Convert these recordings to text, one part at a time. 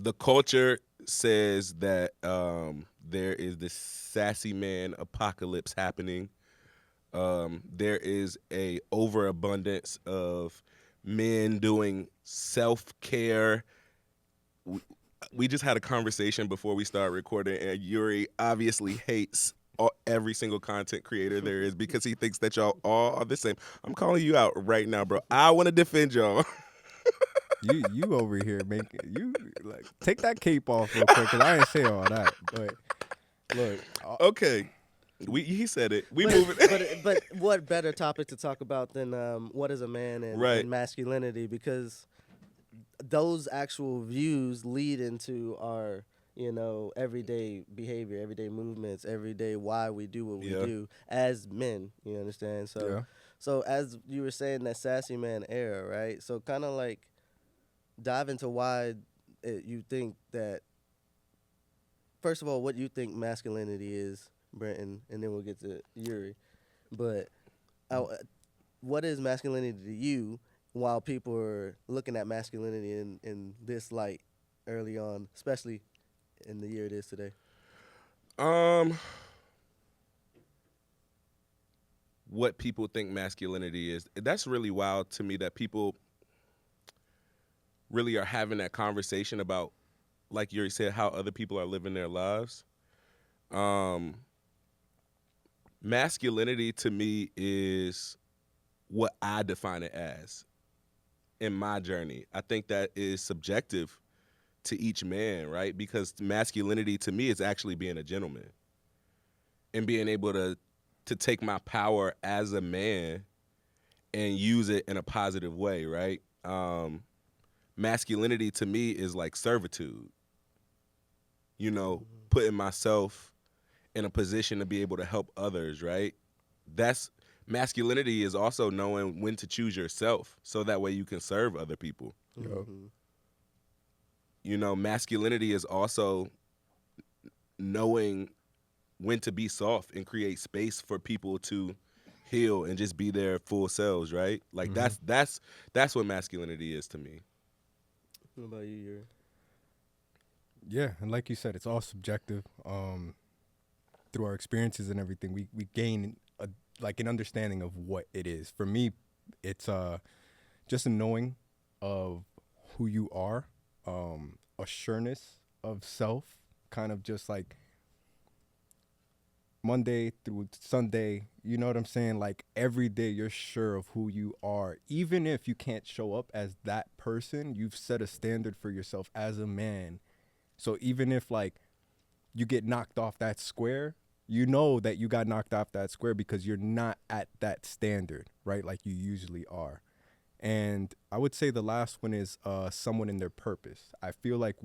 the culture says that there is this sassy man apocalypse happening. There is a overabundance of men doing self care. We just had a conversation before we started recording, and Yuri obviously hates every single content creator there is because he thinks that y'all all are the same. I'm calling you out right now, bro. I want to defend y'all. You over here making you like take that cape off real quick because I ain't say all that. But look, Okay, he said it. We But moving. but what better topic to talk about than what is a man Right. and masculinity, because those actual views lead into our everyday behavior, everyday movements, everyday why we do what we Yeah. do as men. You understand? So yeah. so as you were saying, that sassy man era, right? So kind of like dive into why you think that. First of all, what you think masculinity is, Brenton, and then we'll get to Yuri. But I, what is masculinity to you while people are looking at masculinity in this light early on, especially in the year it is today? um, what people think masculinity is. That's really wild to me that people really are having that conversation about, like Yuri said, how other people are living their lives. Um, Masculinity to me is what I define it as in my journey. I think that is subjective to each man, right? Because masculinity to me is actually being a gentleman and being able to take my power as a man and use it in a positive way, right? Masculinity to me is like servitude, putting myself in a position to be able to help others, right? That's masculinity is also knowing when to choose yourself so that way you can serve other people. Yo. Mm-hmm. Masculinity is also knowing when to be soft and create space for people to heal and just be their full selves, right? Like Mhm. that's what masculinity is to me. What about you, Yuri? Yeah, and like you said, it's all subjective. Through our experiences and everything, we gain like an understanding of what it is. For me, it's just a knowing of who you are, a sureness of self, kind of just like Monday through Sunday, you know what I'm saying? Like every day you're sure of who you are. Even if you can't show up as that person, you've set a standard for yourself as a man. So even if like you get knocked off that square, you know that you got knocked off that square because you're not at that standard, right? Like you usually are. And I would say the last one is someone in their purpose. I feel like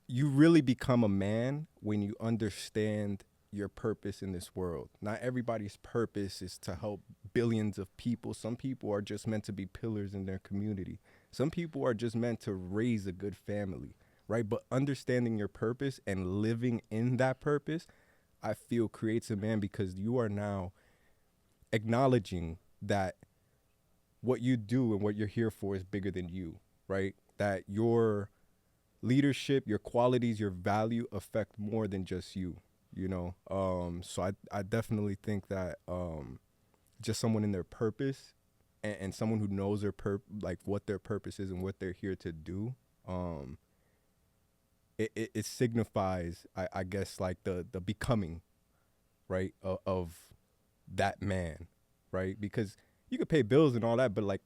you really become a man when you understand your purpose in this world. Not everybody's purpose is to help billions of people. Some people are just meant to be pillars in their community. Some people are just meant to raise a good family, right? But understanding your purpose and living in that purpose, I feel creates a man because you are now acknowledging that what you do and what you're here for is bigger than you, right? That your leadership, your qualities, your value affect more than just you, you know? So I definitely think that just someone in their purpose and someone who knows like what their purpose is and what they're here to do, um, it signifies, I guess, like the becoming, right, of that man, right? Because you could pay bills and all that, but like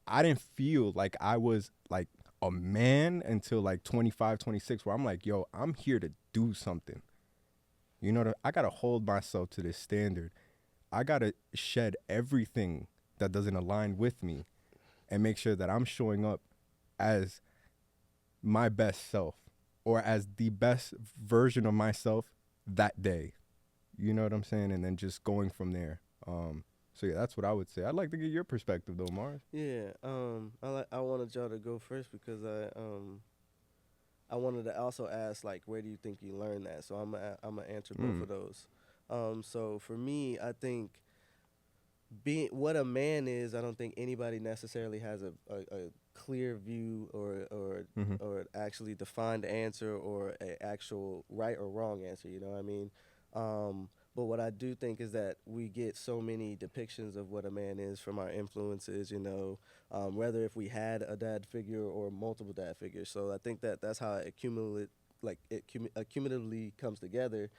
I didn't feel like I was like a man until like 25, 26, where I'm like, yo, I'm here to do something. You know, I got to hold myself to this standard. I got to shed everything that doesn't align with me and make sure that I'm showing up as my best self or as the best version of myself that day. You know what I'm saying? And then just going from there. So yeah, that's what I would say. I'd like to get your perspective though, Mars. Yeah. I wanted y'all to go first because I wanted to also ask, like, where do you think you learned that? So I'm gonna answer both of those. So for me, I think being what a man is, I don't think anybody necessarily has a clear view Mm-hmm. or actually defined answer or a actual right or wrong answer. You know what I mean? But what I do think is that we get so many depictions of what a man is from our influences. You know, whether if we had a dad figure or multiple dad figures. So I think that that's how it accumulatively comes together,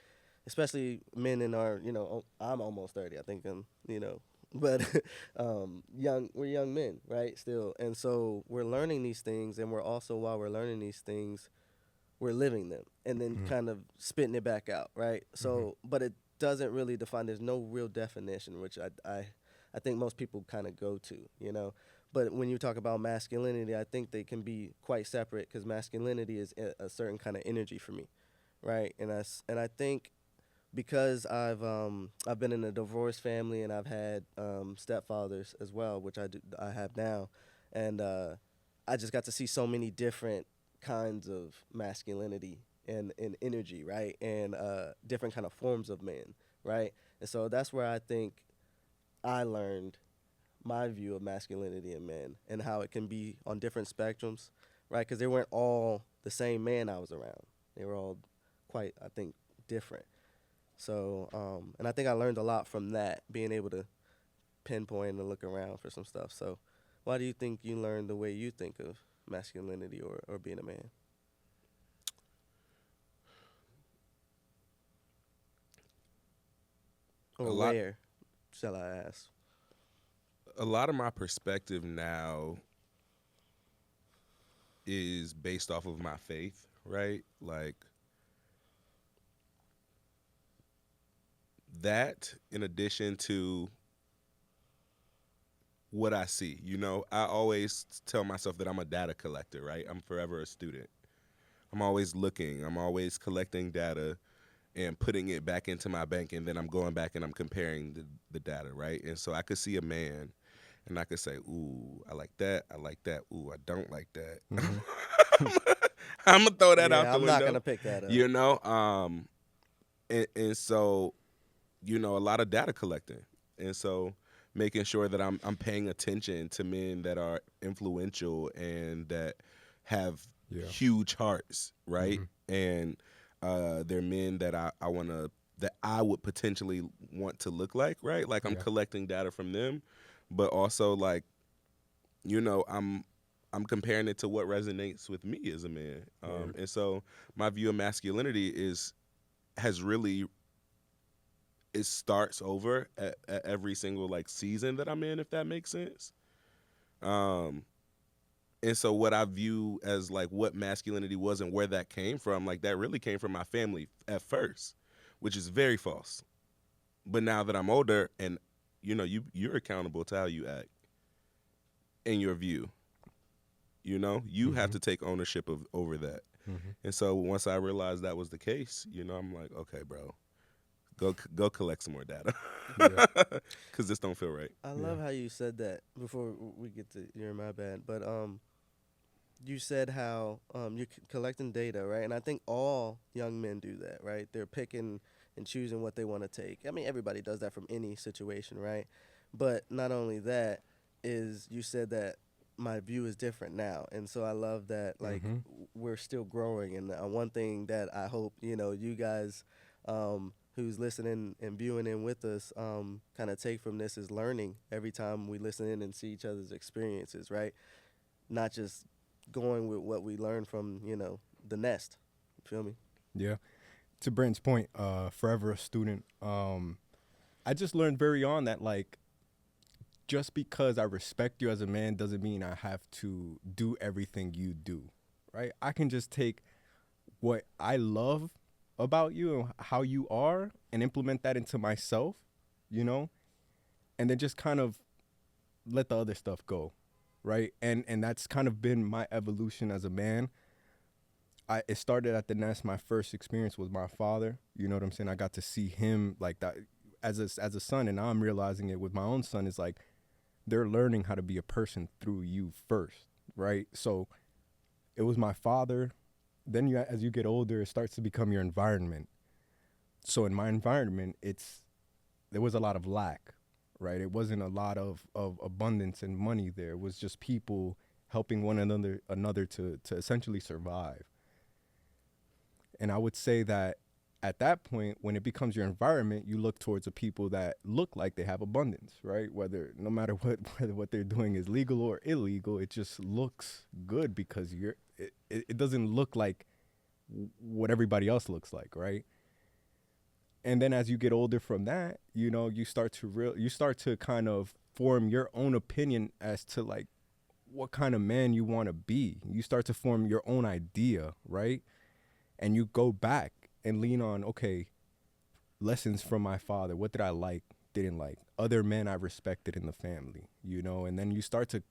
especially men in our, you know, I'm almost 30. I think I'm, you know, but we're young men, right? Still. And so we're learning these things, and we're also, while we're learning these things, we're living them and then Mm-hmm. kind of spitting it back out, right? Mm-hmm. So, but it doesn't really define, there's no real definition, which I think most people kind of go to, you know? But when you talk about masculinity, I think they can be quite separate because masculinity is a certain kind of energy for me, right? And I think because I've been in a divorced family and I've had stepfathers as well, which I have now, and I just got to see so many different kinds of masculinity and energy, right, and different kind of forms of men, right, and so that's where I think I learned my view of masculinity in men and how it can be on different spectrums, right, because they weren't all the same man I was around. They were all quite, I think, different. So, and I think I learned a lot from that, being able to pinpoint and look around for some stuff. So, why do you think you learned the way you think of masculinity or being a man? A Or lot where, shall I ask? a lot of my perspective now is based off of my faith, right? Like that in addition to what I see. You know, I always tell myself that I'm a data collector, right? I'm forever a student. I'm always looking, I'm always collecting data and putting it back into my bank, and then I'm going back and I'm comparing the data, right? And so I could see a man and I could say, ooh, I like that, I like that, ooh, I don't like that. Mm-hmm. I'm gonna throw that out Yeah, the I'm not window, gonna pick that up. you know. And so you know, a lot of data collecting, and so making sure that I'm paying attention to men that are influential and that have Yeah. huge hearts, right? Mm-hmm. And they're men that I want to that I would potentially want to look like, right? Like I'm Yeah. collecting data from them, but also like you know I'm comparing it to what resonates with me as a man, Word. and so my view of masculinity has really it starts over at every single like season that I'm in, if that makes sense. Um, and so what I view as like what masculinity was and where that came from, like that really came from my family at first, which is very false. But now that I'm older and you know you're accountable to how you act in your view. You know, you have Mm-hmm. to take ownership of over that. Mm-hmm. And so once I realized that was the case, you know, I'm like, okay, bro, go collect some more data, Yeah. because this don't feel right. I Yeah. love how you said that before we get to you're my bad, but you said how you're collecting data, right? And I think all young men do that, right? They're picking and choosing what they want to take. I mean, everybody does that from any situation, right? But not only that, is you said that my view is different now, and so I love that. Like Mm-hmm. we're still growing, and one thing that I hope you guys. Who's listening and viewing in with us kind of take from this is learning every time we listen in and see each other's experiences, right? Not just going with what we learn from the nest. You feel me? Yeah. To Brent's point, forever a student. I just learned very on that like just because I respect you as a man doesn't mean I have to do everything you do. Right? I can just take what I love about you and how you are and implement that into myself, you know, and then just kind of let the other stuff go. Right? And that's kind of been my evolution as a man. It started at the nest. My first experience was my father. You know what I'm saying? I got to see him like that as a son, and now I'm realizing it with my own son. Is like they're learning how to be a person through you first, right? So it was my father. Then as you get older, it starts to become your environment. So in my environment, there was a lot of lack, right? It wasn't a lot of abundance and money there. It was just people helping one another to essentially survive. And I would say that at that point, when it becomes your environment, you look towards the people that look like they have abundance, right? Whether no matter what whether what they're doing is legal or illegal, it just looks good because it doesn't look like what everybody else looks like, right? And then as you get older from that, you know, you start to kind of form your own opinion as to like what kind of man you want to be. You start to form your own idea, right? And you go back and lean on, okay, lessons from my father. What did I like, didn't like? Other men I respected in the family, you know? And then you start to,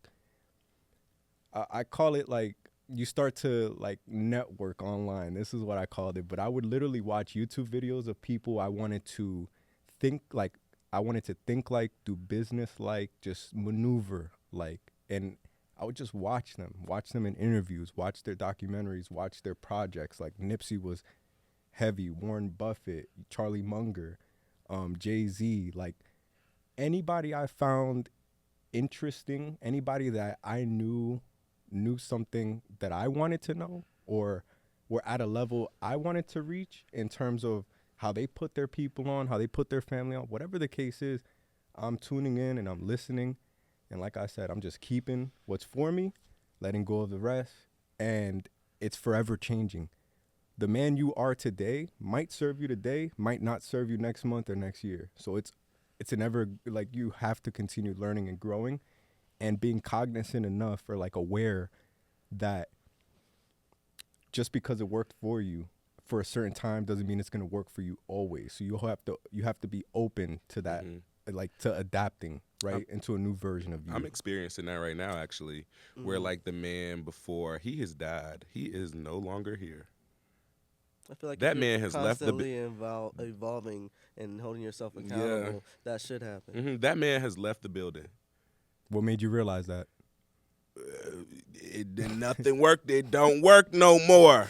I call it like, you start to like network online. This is what I called it. But I would literally watch YouTube videos of people I wanted to think like, do business like, just maneuver like. And I would just watch them in interviews, watch their documentaries, watch their projects. Like Nipsey was heavy, Warren Buffett, Charlie Munger, Jay-Z. Like anybody I found interesting, anybody that I knew something that I wanted to know or were at a level I wanted to reach in terms of how they put their people on, how they put their family on, whatever the case is, I'm tuning in and I'm listening. And like I said, I'm just keeping what's for me, letting go of the rest, and it's forever changing. The man you are today might serve you today, might not serve you next month or next year. So it's an ever, like, you have to continue learning and growing and being cognizant enough or like aware that just because it worked for you for a certain time doesn't mean it's going to work for you always. So you have to be open to that, like to adapting right into a new version of you. I'm experiencing that right now, actually, where like the man before he has died, he is no longer here. I feel like that if man you're has left the. constantly evolving and holding yourself accountable, that should happen. That man has left the building. What made you realize that? It did nothing work. It don't work no more.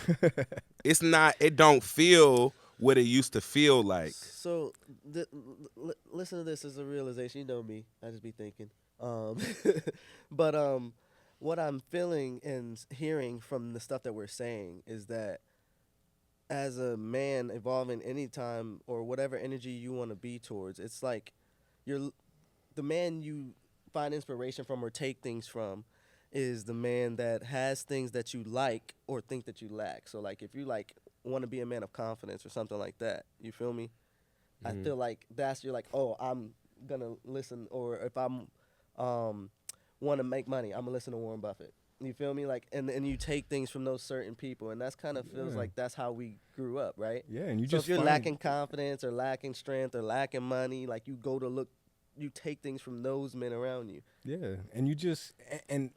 It's not. It don't feel what it used to feel like. So, listen to this as a realization. You know me, I just be thinking. But what I'm feeling and hearing from the stuff that we're saying is that as a man evolving anytime or whatever energy you want to be towards, it's like you're the man you find inspiration from or take things from is the man that has things that you like or think that you lack. So like if you like want to be a man of confidence or something like that, you feel me? I feel like you're like, oh, I'm gonna listen, or if I'm want to make money, I'm gonna listen to Warren Buffett. You feel me? Like, and you take things from those certain people, and that's kind of feels like that's how we grew up, right? Yeah, and you so just if you're find, lacking confidence or lacking strength or lacking money, like you go to look, you take things from those men around you. Yeah, and you just and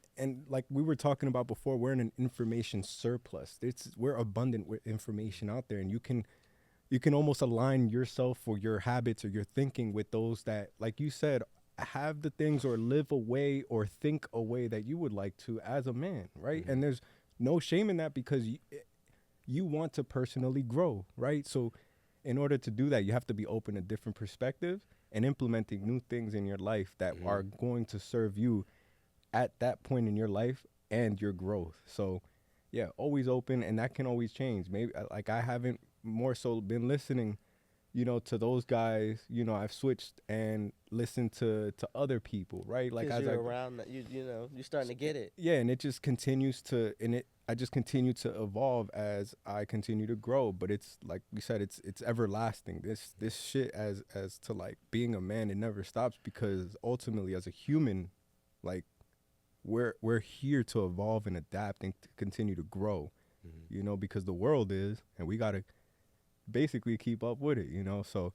like we were talking about before, we're in an information surplus. We're abundant with information out there, and you can almost align yourself or your habits or your thinking with those that, like you said, have the things or live a way or think a way that you would like to as a man, right? And there's no shame in that because you want to personally grow, right? So in order to do that, you have to be open to different perspectives and implementing new things in your life that are going to serve you at that point in your life and your growth. So yeah, always open, and that can always change. Maybe like I haven't more so been listening, you know, to those guys. You know, I've switched and listened to other people, right? Like as you're around that, you know, you're starting to get it. Yeah, and it just continues to, I just continue to evolve as I continue to grow. But it's like we said, it's everlasting. This shit as to like being a man, it never stops, because ultimately as a human, like we're here to evolve and adapt and to continue to grow, you know, because the world is, and we gotta basically keep up with it, you know. So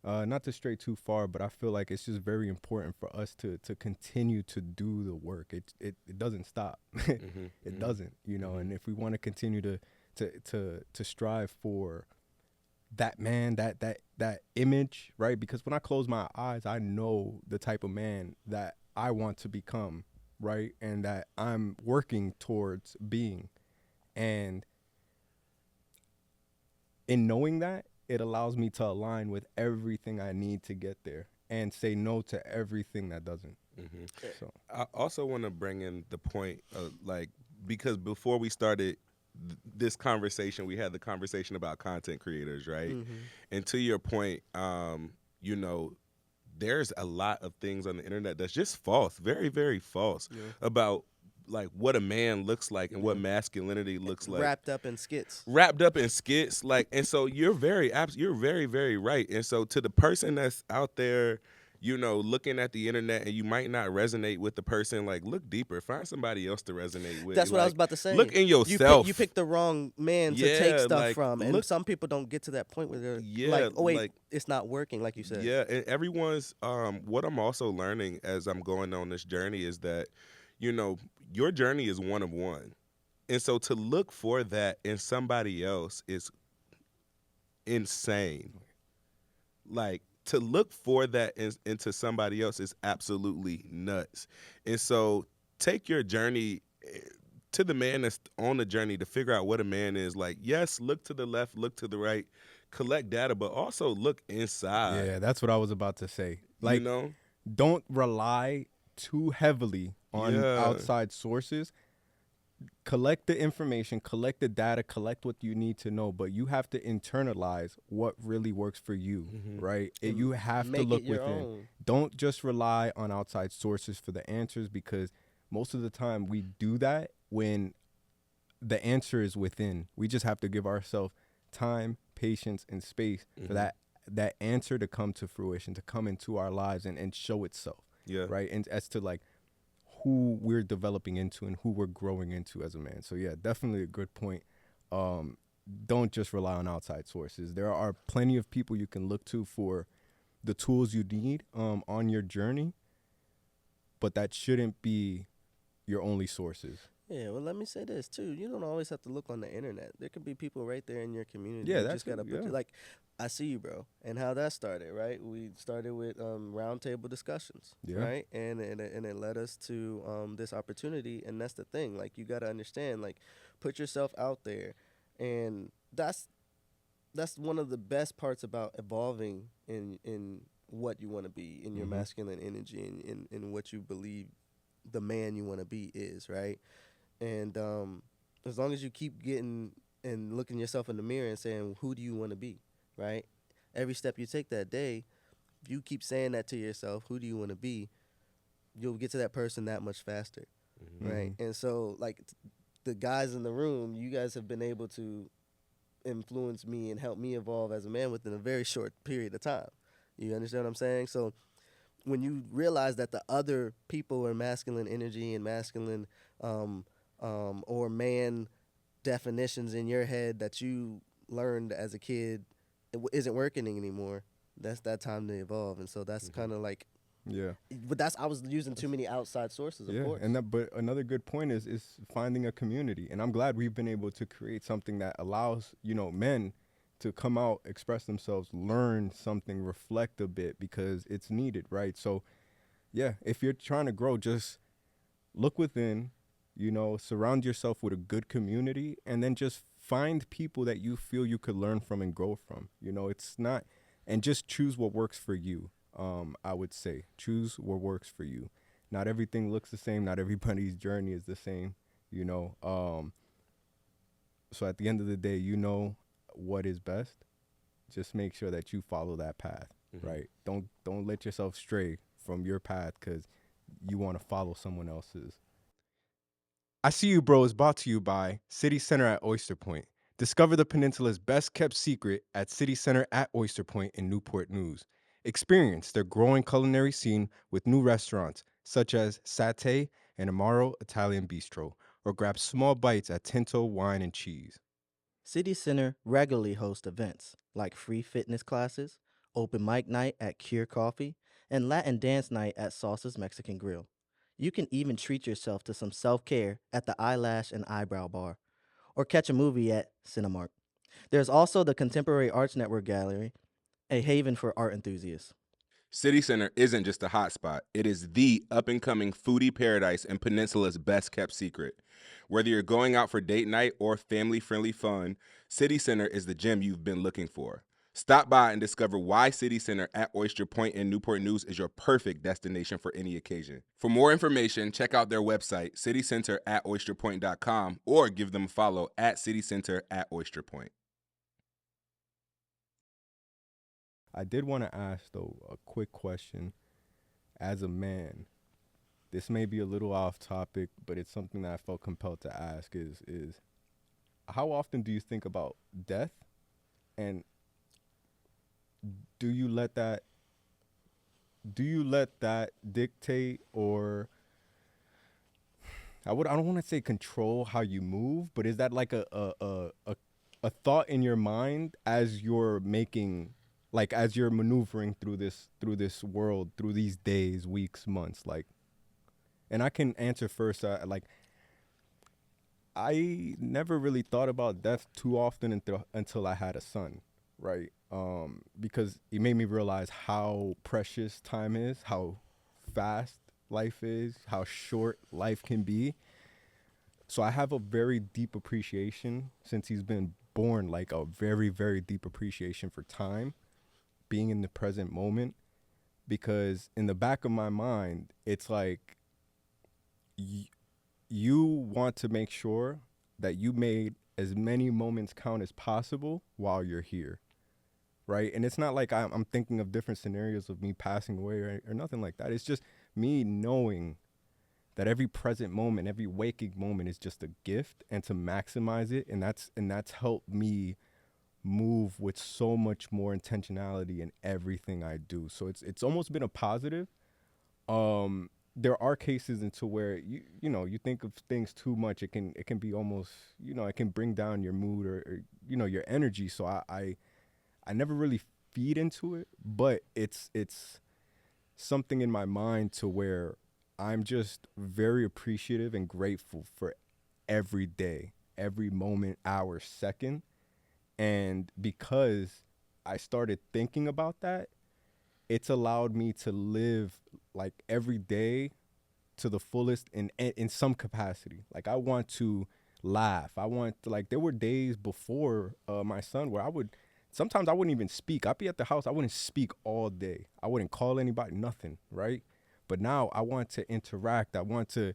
not to stray too far, but I feel like it's just very important for us to continue to do the work. It doesn't stop. It doesn't, you know. And if we want to continue to strive for that man, that image, right? Because when I close my eyes, I know the type of man that I want to become, right? And that I'm working towards being. And in knowing that, it allows me to align with everything I need to get there. and say no to everything that doesn't. Hmm. So I also want to bring in the point of like, because before we started this conversation, we had the conversation about content creators, right? Mm-hmm. And to your point, you know, there's a lot of things on the internet that's just false, very, very false Yeah. about like what a man looks like and what Yeah. masculinity looks like. Wrapped up in skits. Wrapped up in skits, like, and so you're very, very right. And so to the person that's out there, you know, looking at the internet and you might not resonate with the person, like, look deeper, find somebody else to resonate with. That's what I was Like, about to say. look in You yourself. you picked the wrong man to take Yeah, stuff like, from, and look, some people don't get to that point where they're yeah, like, oh wait, like, it's not working, like you said. yeah, and everyone's what I'm also learning as I'm going on this journey is that, you know, your journey is one of one. And so to look for that in somebody else is insane. Like, to look for that into somebody else is absolutely nuts. And so take your journey to the man that's on the journey to figure out what a man is. Like, yes, look to the left, look to the right, collect data, but also look inside. yeah, that's what I was about to say. You Like, know? don't rely too heavily on Yeah. outside sources. Collect the information, collect the data, collect what you need to know, but you have to internalize what really works for you, Mhm. right? And You have to make look it your within. own. Don't just rely on outside sources for the answers, because most of the time we do that when the answer is within. We just have to give ourselves time, patience, and space for Mhm. that answer to come to fruition, to come into our lives and show itself, Yeah. right? And as to like who we're developing into and who we're growing into as a man. So yeah, definitely a good point. Don't just rely on outside sources. There are plenty of people you can look to for the tools you need on your journey, but that shouldn't be your only sources. Yeah, well, let me say this too. You don't always have to look on the internet. There could be people right there in your community. Yeah, You that just gotta too, put yeah. like, I see you, bro, and how that started. Right, we started with roundtable discussions, Yeah. right, and it led us to this opportunity. And that's the thing. Like, you gotta understand. Like, put yourself out there, and that's one of the best parts about evolving in what you want to be, in your Mhm. masculine energy, and in what you believe the man you want to be is, right? And as long as you keep getting and looking yourself in the mirror and saying, who do you want to be, right? Every step you take that day, if you keep saying that to yourself, who do you want to be, you'll get to that person that much faster, Mhm. right? And so, like, the guys in the room, you guys have been able to influence me and help me evolve as a man within a very short period of time. You understand what I'm saying? So when you realize that the other people in masculine energy and masculine um, or man definitions in your head that you learned as a kid isn't working anymore, that's that time to evolve. And so that's kind of like, Yeah. but that's, I was using too many outside sources, of Yeah, course. and but another good point is finding a community, and I'm glad we've been able to create something that allows men to come out, express themselves, learn something, reflect a bit, because it's needed, right? So yeah, if you're trying to grow, just look within, surround yourself with a good community, and then just find people that you feel you could learn from and grow from. It's not, and just choose what works for you. I would say choose what works for you. Not everything looks the same. Not everybody's journey is the same. You know. So at the end of the day, what is best. Just make sure that you follow that path, right? Don't let yourself stray from your path because you want to follow someone else's. I See You, Bro is brought to you by City Center at Oyster Point. Discover the peninsula's best kept secret at City Center at Oyster Point in Newport News. Experience their growing culinary scene with new restaurants such as Satay and Amaro Italian Bistro, or grab small bites at Tinto Wine and Cheese. City Center regularly hosts events like free fitness classes, open mic night at Cure Coffee, and Latin dance night at Sauce's Mexican Grill. You can even treat yourself to some self care at the Eyelash and Eyebrow Bar, or catch a movie at Cinemark. There's also the Contemporary Arts Network Gallery, a haven for art enthusiasts. City Center isn't just a hotspot. It is the up-and-coming foodie paradise and Peninsula's best-kept secret. Whether you're going out for date night or family-friendly fun, City Center is the gym you've been looking for. Stop by and discover why City Center at Oyster Point in Newport News is your perfect destination for any occasion. For more information, check out their website, citycenter@oysterpoint.com, or give them a follow at citycenter at Oyster Point. I did want to ask though a quick question. As a man, this may be a little off topic, but it's something that I felt compelled to ask. Is how often do you think about death, and do you let that dictate, or I don't want to say control how you move, but is that like a thought in your mind as you're making, like as you're maneuvering through this world, through these days, weeks, months, like? And I can answer first. Like, I never really thought about death too often until I had a son, right? Because it made me realize how precious time is, how fast life is, how short life can be. So I have a very deep appreciation since he's been born, like a very, very deep appreciation for time, being in the present moment, because in the back of my mind, it's like you want to make sure that you made as many moments count as possible while you're here, right? And it's not like I'm thinking of different scenarios of me passing away or nothing like that. It's just me knowing that every present moment, every waking moment is just a gift, and to maximize it. And that's helped me move with so much more intentionality in everything I do. So it's almost been a positive. There are cases into where you think of things too much. It can be almost, it can bring down your mood or your energy. So I never really feed into it, but it's something in my mind to where I'm just very appreciative and grateful for every day, every moment, hour, second. And because I started thinking about that, it's allowed me to live like every day to the fullest in some capacity. Like, I want to laugh. I want to, like, there were days before my son where sometimes I wouldn't even speak. I'd be at the house, I wouldn't speak all day. I wouldn't call anybody, nothing, right? But now I want to interact. I want to,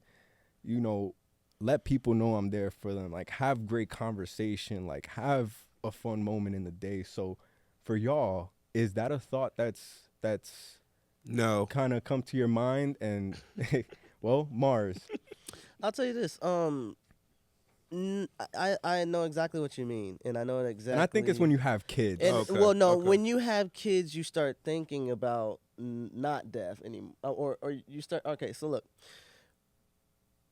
let people know I'm there for them. Like, have great conversation, like have a fun moment in the day. So for y'all, is that a thought that's No. kind of come to your mind? And well, Mars. I'll tell you this. I know exactly what you mean, and I know exactly. And I think it's when you have kids. And Okay, well, no, okay. when you have kids, you start thinking about not death anymore, or you start. Okay, so look,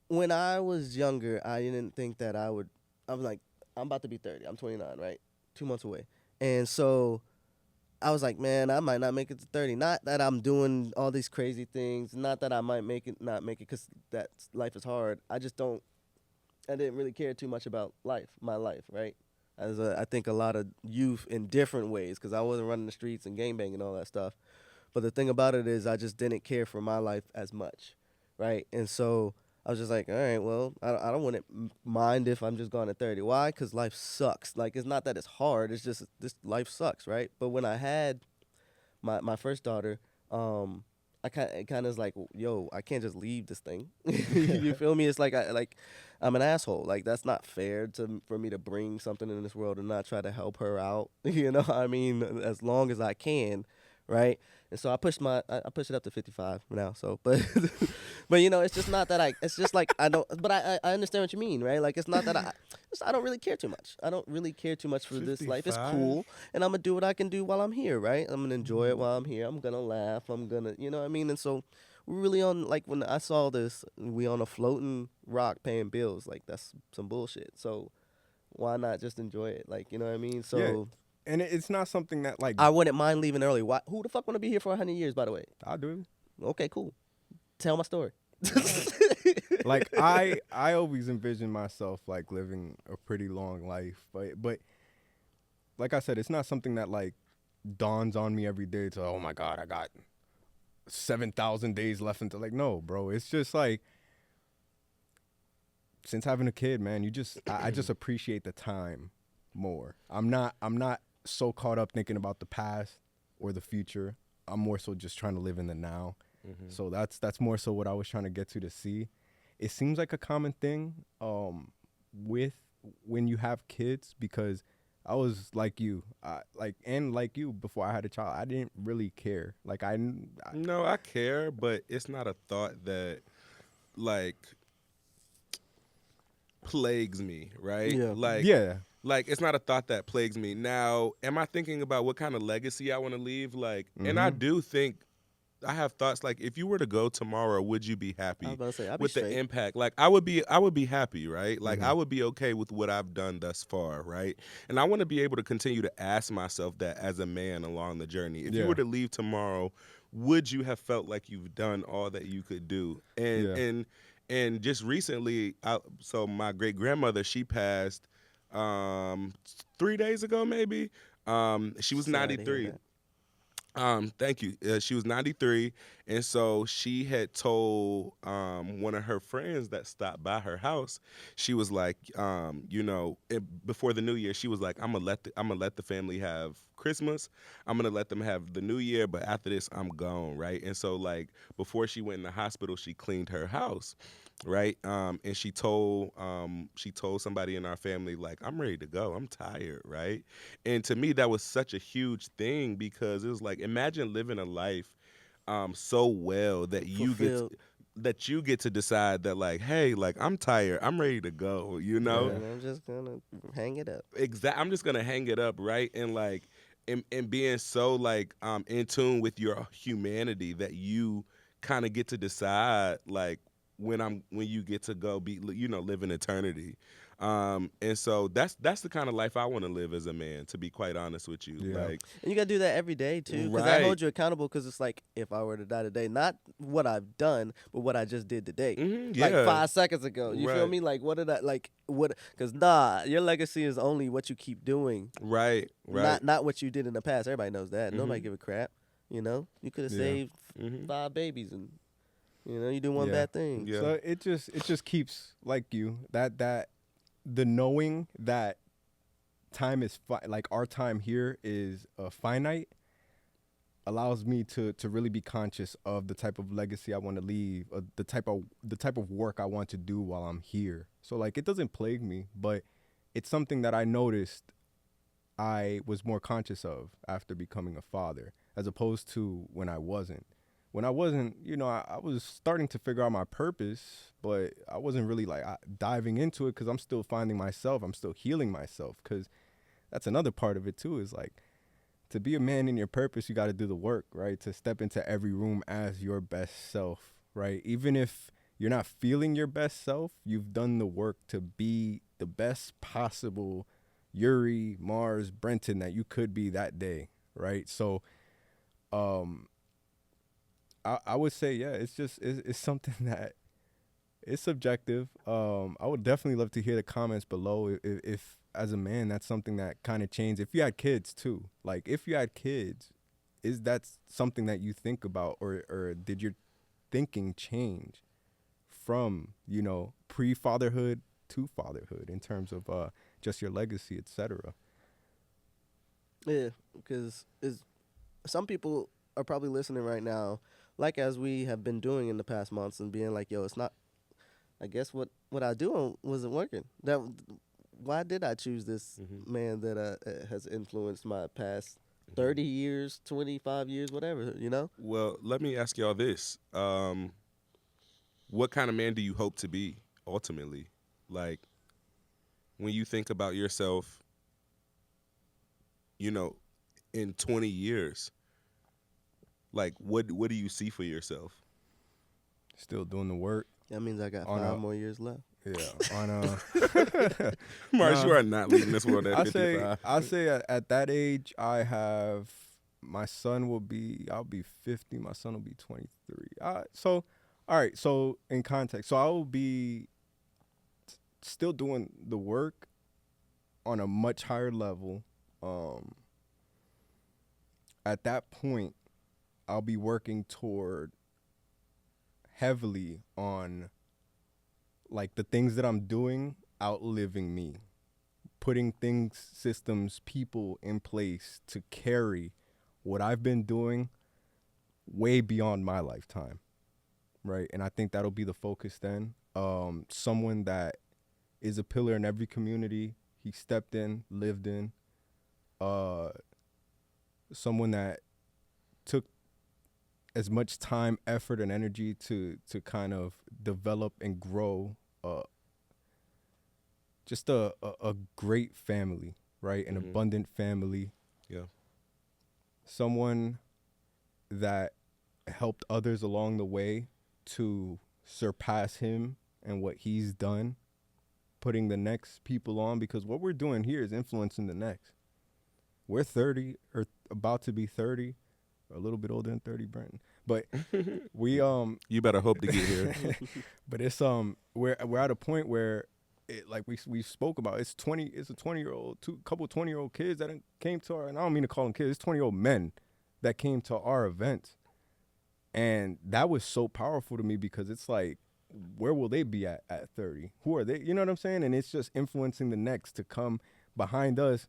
when I was younger, I didn't think that I would. I'm like, I'm about to be 30. I'm 29, right? 2 months away, and so I was like, man, I might not make it to 30. Not that I'm doing all these crazy things. Not that I might make it, not make it, because that life is hard. I just don't. I didn't really care too much about my life, right? I think a lot of youth in different ways, because I wasn't running the streets and gangbanging and all that stuff. But the thing about it is, I just didn't care for my life as much, right? And so I was just like, all right, well, I don't want to mind if I'm just gone at 30. Why? Because life sucks. Like, it's not that it's hard. It's just this life sucks, right? But when I had my first daughter, I kind of was like, yo, I can't just leave this thing. You feel me? It's like I'm an asshole. Like, that's not fair for me to bring something in this world and not try to help her out. You know what I mean? As long as I can, right? And so I pushed it up to 55 now. So, but but it's just not that it's just like I don't. But I understand what you mean, right? Like, it's not that I don't really care too much. I don't really care too much for this life. It's 55? cool, and I'm gonna do what I can do while I'm here, right? I'm gonna enjoy it while I'm here. I'm gonna laugh. I'm gonna, you know what I mean? And so we're really on, like, when I saw this, we on a floating rock paying bills. Like, that's some bullshit. So why not just enjoy it? Like, you know what I mean? So. Yeah. And it's not something that, like, I wouldn't mind leaving early. Why? Who the fuck want to be here for 100 years, by the way? I'll do Okay, cool. Tell my story. it. Like, I always envision myself like living a pretty long life, but like I said, it's not something that like dawns on me every day to, oh my God, I got 7,000 days left until, like, no, bro. It's just like, since having a kid, man, I just appreciate the time more. I'm not so caught up thinking about the past or the future. I'm more so just trying to live in the now. So that's more so what I was trying to get to see. It seems like a common thing with when you have kids, because I was like you, like you before I had a child. I didn't really care. Like No, I care, but it's not a thought that like plagues me, right? Yeah. yeah, Like it's not a thought that plagues me. Now, am I thinking about what kind of legacy I want to leave? Like, and I do think I have thoughts like, if you were to go tomorrow, would you be I was happy about to say, I'll be with the straight. impact? Like I would be happy, right? Like I would be okay with what I've done thus far, right? And I want to be able to continue to ask myself that as a man along the journey. If you Yeah. were to leave tomorrow, would you have felt like you've done all that you could do? And Yeah. and just recently, so my great grandmother, she passed 3 days ago, maybe. She was Sorry to hear 93. that. Thank you. She was 93, and so she had told one of her friends that stopped by her house. She was like, before the New Year, she was like, I'm gonna let the family have Christmas. I'm gonna let them have the New Year, but after this, I'm gone, right? And so like before she went in the hospital, she cleaned her house, right? And she told somebody in our family like, I'm ready to go. I'm tired, right? And to me, that was such a huge thing because it was like, imagine living a life so well that Fulfilled. you get to decide that like, hey, like I'm tired, I'm ready to go, you know? Yeah. And I'm just gonna hang it up. I'm just gonna hang it up, right? And like and being so like in tune with your humanity that you kind of get to decide like when you get to go be live in eternity. And so that's the kind of life I want to live as a man, to be quite honest with you. Yeah. Like And you gotta do that every day too, because that right. holds you accountable. Because it's like, if I were to die today, not what I've done, but what I just did today, like Yeah. 5 seconds ago. You feel Right. me? Like, what did I like? What? Because nah, your legacy is only what you keep doing, Right. Right. not what you did in the past. Everybody knows that. Nobody Mhm. give a crap. You know, you could have Yeah. saved Mhm. 5 babies, and you do one Yeah. bad thing. Yeah. So it just keeps, like you, that the knowing that time is like our time here is finite, allows me to really be conscious of the type of legacy I want to leave, the type of work I want to do while I'm here. So like it doesn't plague me, but it's something that I noticed I was more conscious of after becoming a father, as opposed to when I wasn't. When I wasn't, I was starting to figure out my purpose, but I wasn't really like diving into it because I'm still finding myself. I'm still healing myself, because that's another part of it too, is like, to be a man in your purpose, you got to do the work, right? To step into every room as your best self, right? Even if you're not feeling your best self, you've done the work to be the best possible Eury, Mars, Brenten that you could be that day, right? So, I would say, yeah, it's something that it's subjective. I would definitely love to hear the comments below if as a man that's something that kind of changed. If you had kids too, like if you had kids, is that something that you think about, or did your thinking change from pre-fatherhood to fatherhood in terms of just your legacy, etc.? Yeah, because some people are probably listening right now, like as we have been doing in the past months, and being like, "Yo, it's not. I guess what I do wasn't working. Why did I choose this man that has influenced my past 30 years, 25 years, whatever? You know? Well, let me ask y'all this. What kind of man do you hope to be ultimately? Like when you think about yourself, in 20 years, like what do you see for yourself? Still doing the work That means I got on 5 more years left. on Mars, Nah. you are not leaving this world at I 55. say at that age my son I'll be 50, my son will be 23. So all right, so in context, so I will be still doing the work on a much higher level. At that point, I'll be working toward heavily on like the things that I'm doing outliving me. putting things, systems, people in place to carry what I've been doing way beyond my lifetime, right? And I think that'll be the focus then. Someone that is a pillar in every community he stepped in, lived in. Someone that took as much time, effort, and energy to kind of develop and grow just a great family, right? An abundant family. Yeah. Someone that helped others along the way to surpass him and what he's done, putting the next people on, because what we're doing here is influencing the next. We're 30 or about to be 30, or a little bit older than 30, Brenten. But we You better hope to get here. but it's we're at a point where it, like we spoke about, it's a 20-year-old, couple 20-year-old kids that came to our, and I don't mean to call them kids, it's 20-year-old men that came to our events. And that was so powerful to me, because it's like, where will they be at 30? Who are they? You know what I'm saying? And it's just influencing the next to come behind us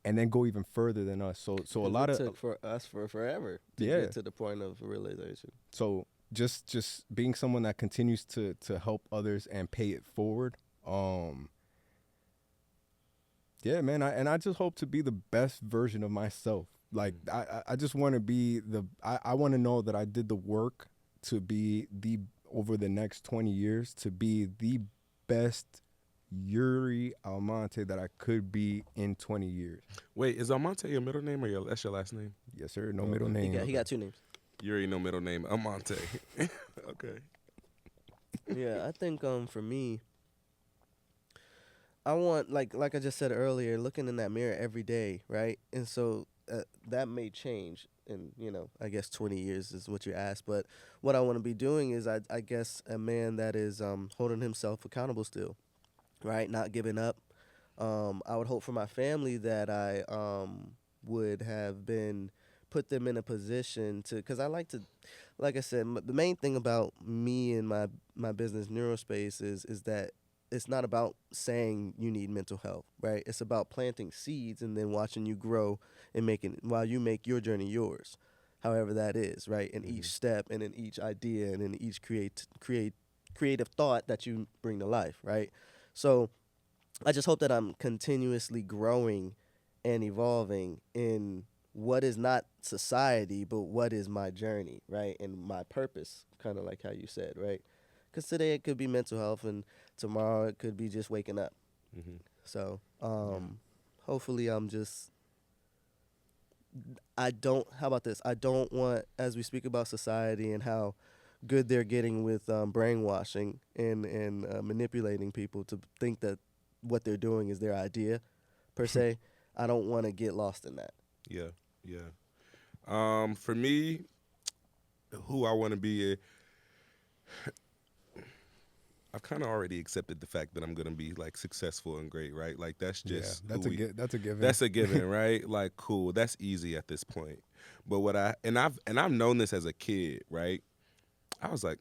and then go even further than us. So a lot it of took for us for forever to Yeah. get to the point of realization. So just being someone that continues to help others and pay it forward. Yeah, man. I just hope to be the best version of myself. Like I just want to be I want to know that I did the work to be over the next 20 years to be the best Eury Almonte that I could be in 20 years. Wait, is Almonte your middle name or that's your last name? Yes, sir. No middle name. He got two names. Yuri, no middle name. Almonte. Okay. Yeah, I think for me, I want like I just said earlier, looking in that mirror every day, right? And so that may change in, I guess 20 years is what you asked, but what I want to be doing is I guess a man that is holding himself accountable still, right? Not giving up. I would hope for my family that I would have put them in a position to, because I like to, like I said, the main thing about me and my business Neurospace is that it's not about saying you need mental health, right? It's about planting seeds and then watching you grow and while you make your journey yours, however that is, right? In each step and in each idea and in each creative thought that you bring to life, right? So I just hope that I'm continuously growing and evolving in what is not society, but what is my journey, right? And my purpose, kind of like how you said, right? Because today it could be mental health and tomorrow it could be just waking up. Mm-hmm. So hopefully how about this? I don't want, as we speak about society and how good they're getting with brainwashing and manipulating people to think that what they're doing is their idea, per se. I don't want to get lost in that. Yeah, yeah. For me, who I want to be, I've kind of already accepted the fact that I'm gonna be like successful and great, right? Like that's just that's a given. That's a given, right? Like cool, that's easy at this point. But I've known this as a kid, right? I was like,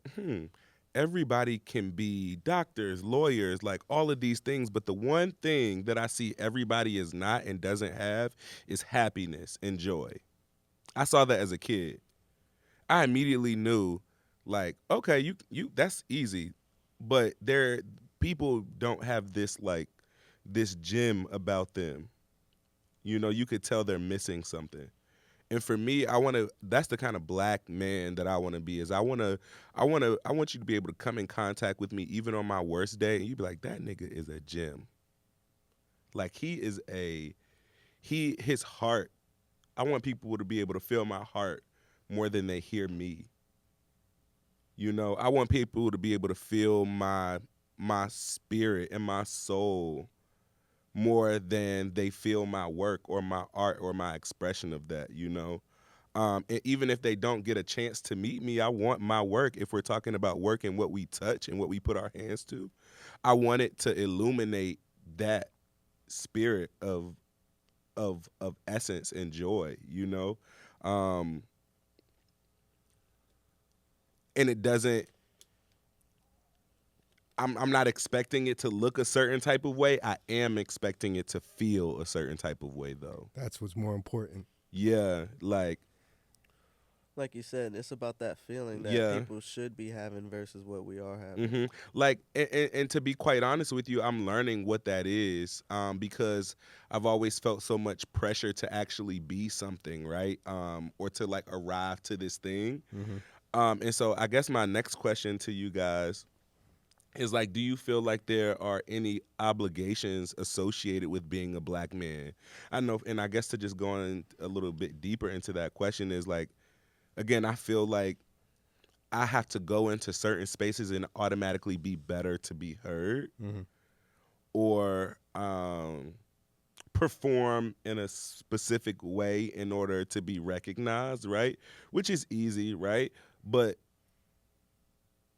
everybody can be doctors, lawyers, like all of these things, but the one thing that I see everybody is not and doesn't have is happiness and joy. I saw that as a kid. I immediately knew, like, okay, you that's easy, but people don't have this gem about them. You could tell they're missing something. And for me, that's the kind of black man that I want to be. I want you to be able to come in contact with me even on my worst day and you be like, that nigga is a gem. Like his heart. I want people to be able to feel my heart more than they hear me. I want people to be able to feel my spirit and my soul more than they feel my work or my art or my expression of that, And even if they don't get a chance to meet me, I want my work, if we're talking about work and what we touch and what we put our hands to, I want it to illuminate that spirit of essence and joy, And it doesn't, I'm not expecting it to look a certain type of way. I am expecting it to feel a certain type of way, though. That's what's more important. Yeah, Like you said, it's about that feeling that yeah. people should be having versus what we are having. Like, and to be quite honest with you, I'm learning what that is, because I've always felt so much pressure to actually be something, right? Or to like arrive to this thing. And so I guess my next question to you guys is like, do you feel like there are any obligations associated with being a black man? I know, and I guess to just go in a little bit deeper into that question is like, again, I feel like I have to go into certain spaces and automatically be better to be heard, or perform in a specific way in order to be recognized, right? Which is easy, right? But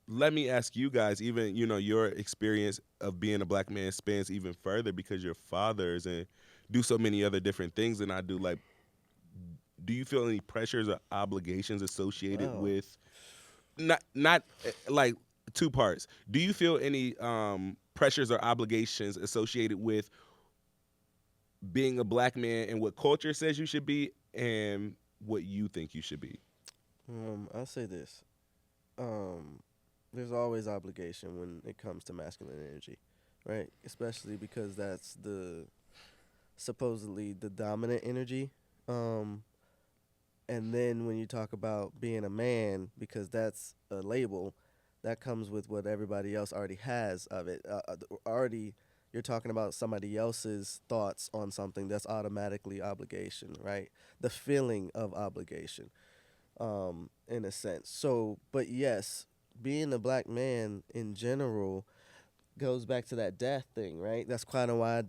let me ask you guys, even, your experience of being a black man spans even further because you're fathers and do so many other different things than I do. Like, do you feel any pressures or obligations associated Wow. with not like two parts? Do you feel any pressures or obligations associated with being a black man and what culture says you should be and what you think you should be? I'll say this. There's always obligation when it comes to masculine energy, right? Especially because that's supposedly the dominant energy. And then when you talk about being a man, because that's a label, that comes with what everybody else already has of it. Already, you're talking about somebody else's thoughts on something that's automatically obligation, right? The feeling of obligation, in a sense. So, but yes, being a black man in general goes back to that death thing, right? That's kind of why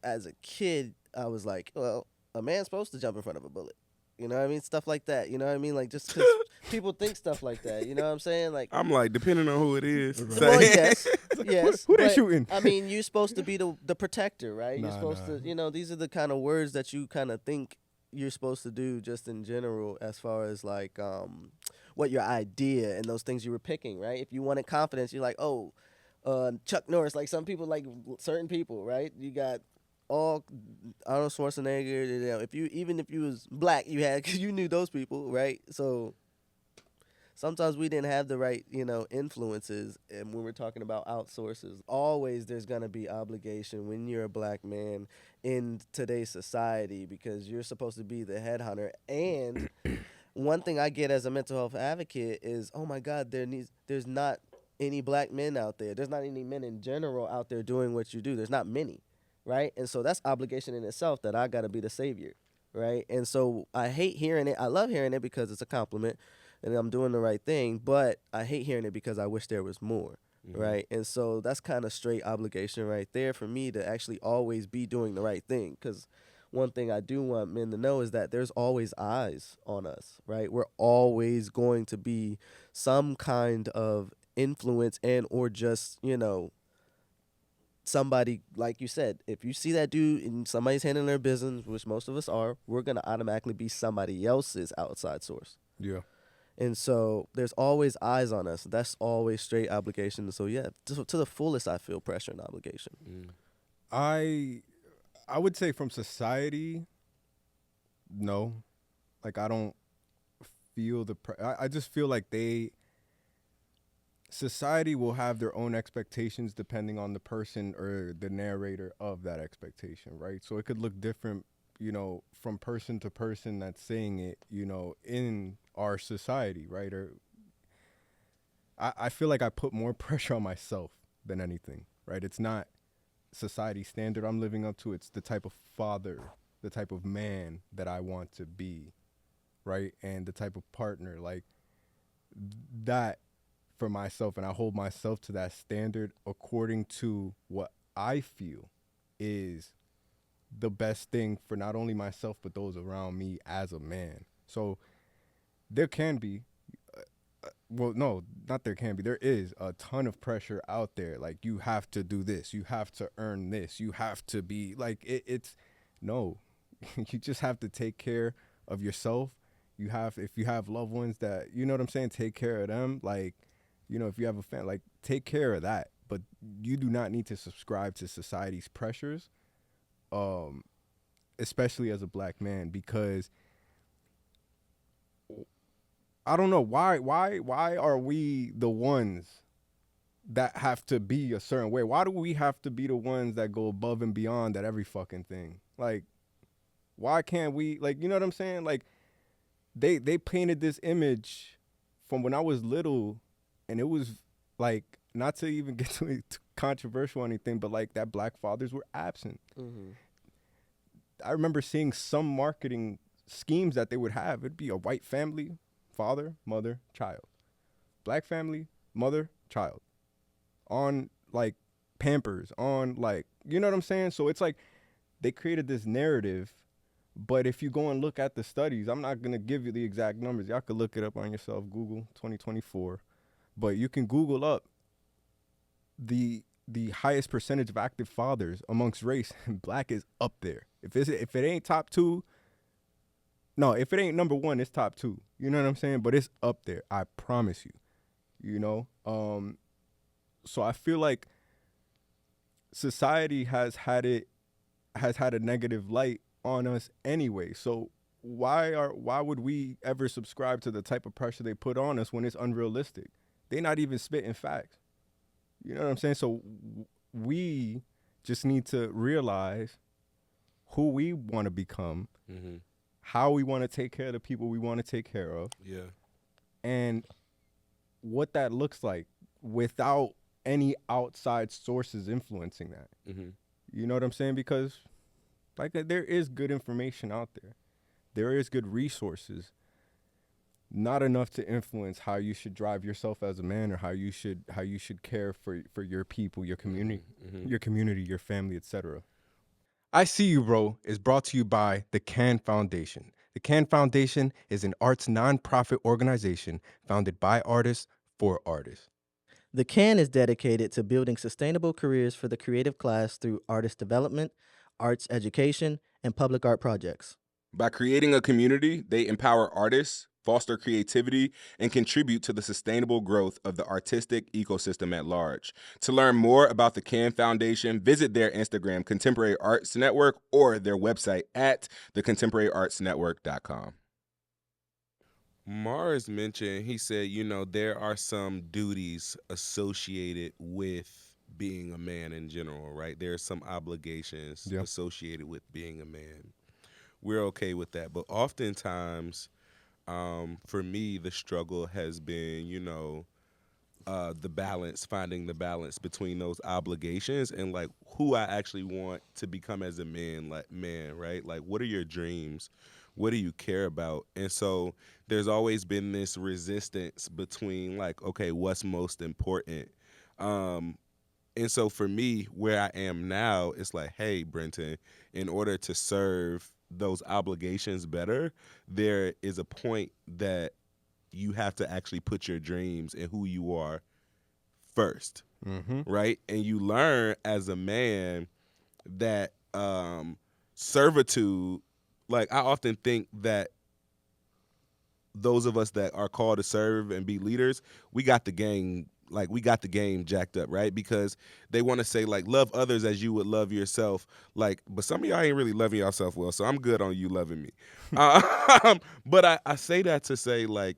as a kid, I was like, well, a man's supposed to jump in front of a bullet. You know what I mean? Stuff like that. You know what I mean? Like, just because people think stuff like that. You know what I'm saying? Like, I'm like, depending on who it is. well, yes, yes. Who they but, shooting? I mean, you're supposed to be the protector, right? You're Nah, supposed nah. to, these are the kind of words that you kind of think you're supposed to do just in general as far as like what your idea and those things you were picking, right? If you wanted confidence, you're like, oh, Chuck Norris, like some people, like certain people, right? You got all Arnold Schwarzenegger. If you was black, you knew those people, right? So sometimes we didn't have the right, influences. And when we're talking about outsources, always there's gonna be obligation when you're a black man in today's society because you're supposed to be the headhunter. And one thing I get as a mental health advocate is, oh my God, there's not any black men out there. There's not any men in general out there doing what you do. There's not many, right? And so that's obligation in itself that I got to be the savior, right? And so I hate hearing it. I love hearing it because it's a compliment and I'm doing the right thing, but I hate hearing it because I wish there was more, right? And so that's kind of straight obligation right there for me to actually always be doing the right thing because one thing I do want men to know is that there's always eyes on us, right? We're always going to be some kind of influence and or just, somebody, like you said, if you see that dude and somebody's handling their business, which most of us are, we're going to automatically be somebody else's outside source. Yeah. And so there's always eyes on us. That's always straight obligation. So yeah, to the fullest, I feel pressure and obligation. I would say from society, no. Like, I don't feel I just feel like society will have their own expectations depending on the person or the narrator of that expectation, right? So it could look different, from person to person that's saying it, in our society, right? Or I feel like I put more pressure on myself than anything, right? It's not society standard I'm living up to. It's the type of father, the type of man that I want to be, right? And the type of partner, like that for myself. And I hold myself to that standard according to what I feel is the best thing for not only myself, but those around me as a man. So there can be, well, no, not there can be. There is a ton of pressure out there. Like, you have to do this. You have to earn this. You have to be like, it's no, you just have to take care of yourself. If you have loved ones that, you know what I'm saying, take care of them. Like, if you have a family, like, take care of that. but you do not need to subscribe to society's pressures, um, especially as a black man, because I don't know why are we the ones that have to be a certain way? Why do we have to be the ones that go above and beyond at every fucking thing? Like, why can't we, like, you know what I'm saying? Like, they painted this image from when I was little, and it was like, not to even get too controversial or anything, but like that black fathers were absent. Mm-hmm. I remember seeing some marketing schemes that they would have. It'd be a white family, father, mother, child. Black family, mother, child. On like Pampers, on like, you know what I'm saying? So it's like they created this narrative, but if you go and look at the studies, I'm not going to give you the exact numbers. Y'all could look it up on yourself, Google 2024. But you can Google up the highest percentage of active fathers amongst race, and black is up there. If it ain't top 2, no, if it ain't number 1, it's top 2. You know what I'm saying? But it's up there. I promise you. You know? So I feel like society has had a negative light on us anyway. So why would we ever subscribe to the type of pressure they put on us when it's unrealistic? They not even spitting facts. You know what I'm saying? So we just need to realize who we want to become, Mm-hmm. how we want to take care of the people we want to take care of, Yeah. and what that looks like without any outside sources influencing that. Mm-hmm. You know what I'm saying? Because like there is good information out there. There is good resources. Not enough to influence how you should drive yourself as a man, or how you should care for your people, your community, your family, etc. I See You, Bro is brought to you by the Can Foundation. The Can Foundation is an arts nonprofit organization founded by artists for artists. The CAN is dedicated to building sustainable careers for the creative class through artist development, arts education, and public art projects. By creating a community, they empower artists, foster creativity, and contribute to the sustainable growth of the artistic ecosystem at large. To learn more about the CAN Foundation, visit their Instagram, Contemporary Arts Network, or their website at thecontemporaryartsnetwork.com. Mars mentioned, he said, there are some duties associated with being a man in general, right? There are some obligations associated with being a man. We're okay with that. But oftentimes, for me, the struggle has been, the balance, finding the balance between those obligations and like who I actually want to become as a man, right? Like, what are your dreams? What do you care about? And so there's always been this resistance between like, okay, what's most important? And so for me, where I am now, it's like, hey, Brenten, in order to serve those obligations better, there is a point that you have to actually put your dreams and who you are first, right? And you learn as a man that servitude, like I often think that those of us that are called to serve and be leaders, we got the game jacked up, right? Because they want to say like love others as you would love yourself, like, but some of y'all ain't really loving yourself well, so I'm good on you loving me. But I say that to say like,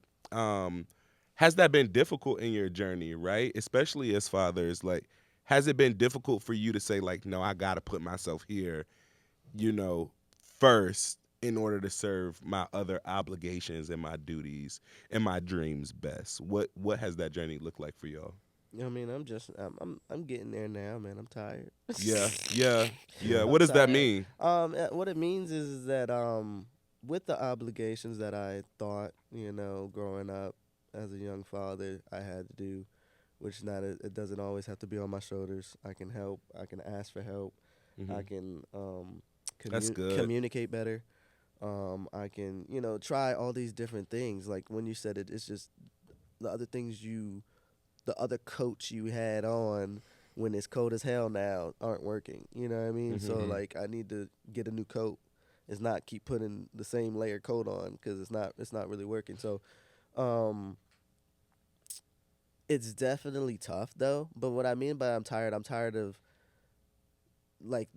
has that been difficult in your journey, right? Especially as fathers, like, has it been difficult for you to say like, no, I gotta put myself here, first in order to serve my other obligations and my duties and my dreams best? What has that journey looked like for y'all? I mean, I'm getting there now, man. I'm tired. Yeah. What I'm does that tired. mean? What it means is that with the obligations that I thought, growing up as a young father, I had to do, which it doesn't always have to be on my shoulders. I can help. I can ask for help. I can That's good. communicate better. I can, try all these different things. Like when you said it, it's just the other things the other coats you had on when it's cold as hell now aren't working. You know what I mean? So like I need to get a new coat. It's not keep putting the same layer coat on because it's not really working. So It's definitely tough though. But what I mean by I'm tired of like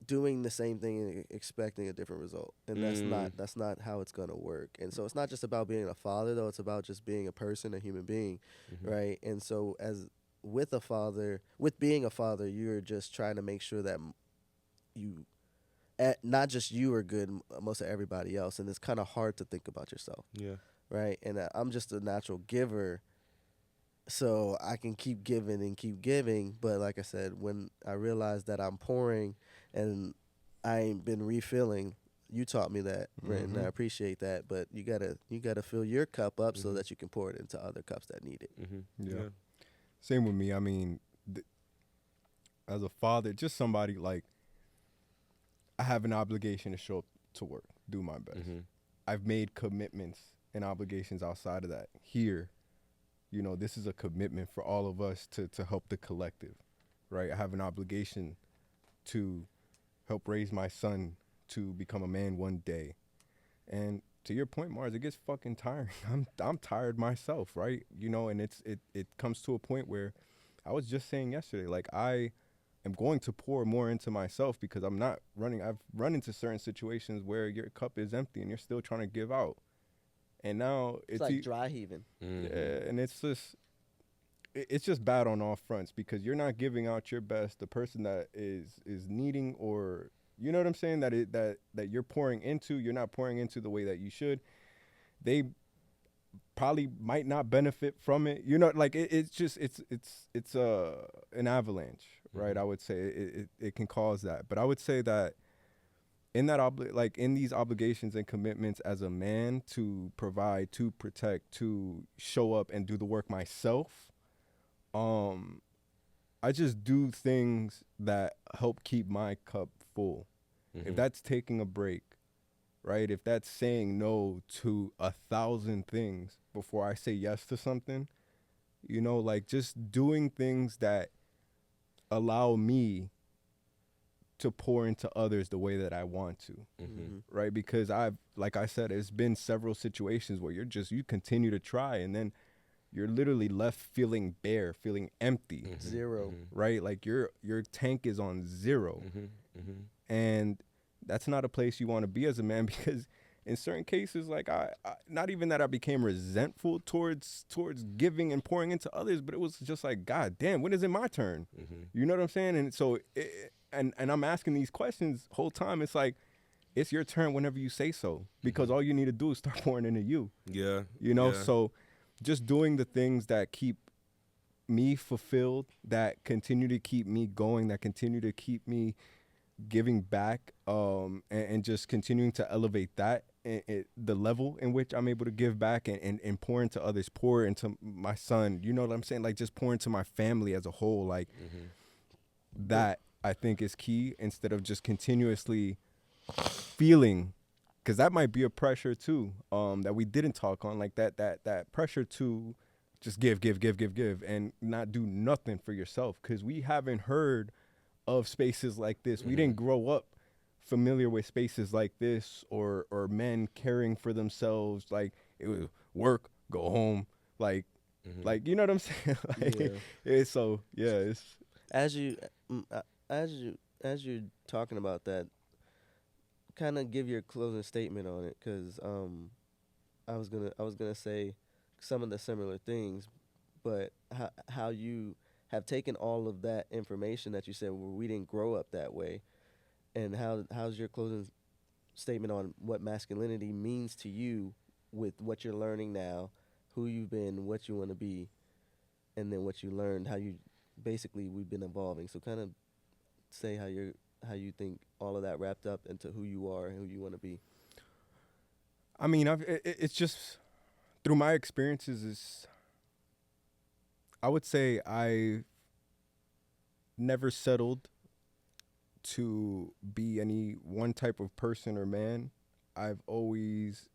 doing the same thing and expecting a different result. And that's not how it's gonna work. And so it's not just about being a father though, it's about just being a person, a human being, right? And so as with being a father, you're just trying to make sure that you not just you are good, most of everybody else, and it's kind of hard to think about yourself, Yeah. right? And I'm just a natural giver, so I can keep giving and keep giving. But like I said, when I realized that I'm pouring and I ain't been refilling, you taught me that, Brenten. I appreciate that. But you gotta fill your cup up so that you can pour it into other cups that need it. Yeah. Same with me. I mean, as a father, just somebody like I have an obligation to show up to work, do my best. I've made commitments and obligations outside of that. Here, you know, this is a commitment for all of us to help the collective, right? I have an obligation to help raise my son to become a man one day. And to your point, Mars, it gets fucking tiring. I'm tired myself, right? You know, and it comes to a point where I was just saying yesterday, like I am going to pour more into myself because I'm not running. I've run into certain situations where your cup is empty and you're still trying to give out. And now It's like dry heaving. Yeah, and it's just bad on all fronts because you're not giving out your best. The person that is needing, or you know what I'm saying, that you're pouring into, you're not pouring into the way that you should. They probably might not benefit from it. You know, like it's just it's an avalanche, right? I would say it can cause that. But I would say that in that in these obligations and commitments as a man to provide, to protect, to show up and do the work myself, I just do things that help keep my cup full. If that's taking a break, right? If that's saying no to 1,000 things before I say yes to something, you know, like just doing things that allow me to pour into others the way that I want to, right? Because like I said, it's been several situations where you continue to try and then you're literally left feeling bare, feeling empty. Zero. Right? Like your tank is on zero. And that's not a place you want to be as a man because in certain cases, like I not even that I became resentful towards giving and pouring into others, but it was just like, God damn, when is it my turn? You know what I'm saying? And so, and I'm asking these questions whole time. It's like, it's your turn whenever you say so, because all you need to do is start pouring into you. Yeah. You know, Yeah. so just doing the things that keep me fulfilled, that continue to keep me going, that continue to keep me giving back, and just continuing to elevate that, the level in which I'm able to give back and pour into others, pour into my son, you know what I'm saying? Like just pour into my family as a whole, like that I think is key, instead of just continuously feeling, because that might be a pressure too, that we didn't talk on, like that pressure to just give and not do nothing for yourself, because we haven't heard of spaces like this. We didn't grow up familiar with spaces like this, or men caring for themselves. Like it was work, go home, like you know what I'm saying? Like, it's so it's As you as you're talking about that, kind of give your closing statement on it, because I was gonna say some of the similar things, but how you have taken all of that information that you said, well, we didn't grow up that way, and how's your closing statement on what masculinity means to you with what you're learning now, who you've been, what you want to be, and then what you learned, how you basically we've been evolving. So kind of say how you think all of that wrapped up into who you are and who you want to be. I mean, it's just through my experiences, I would say I never settled to be any one type of person or man. I've always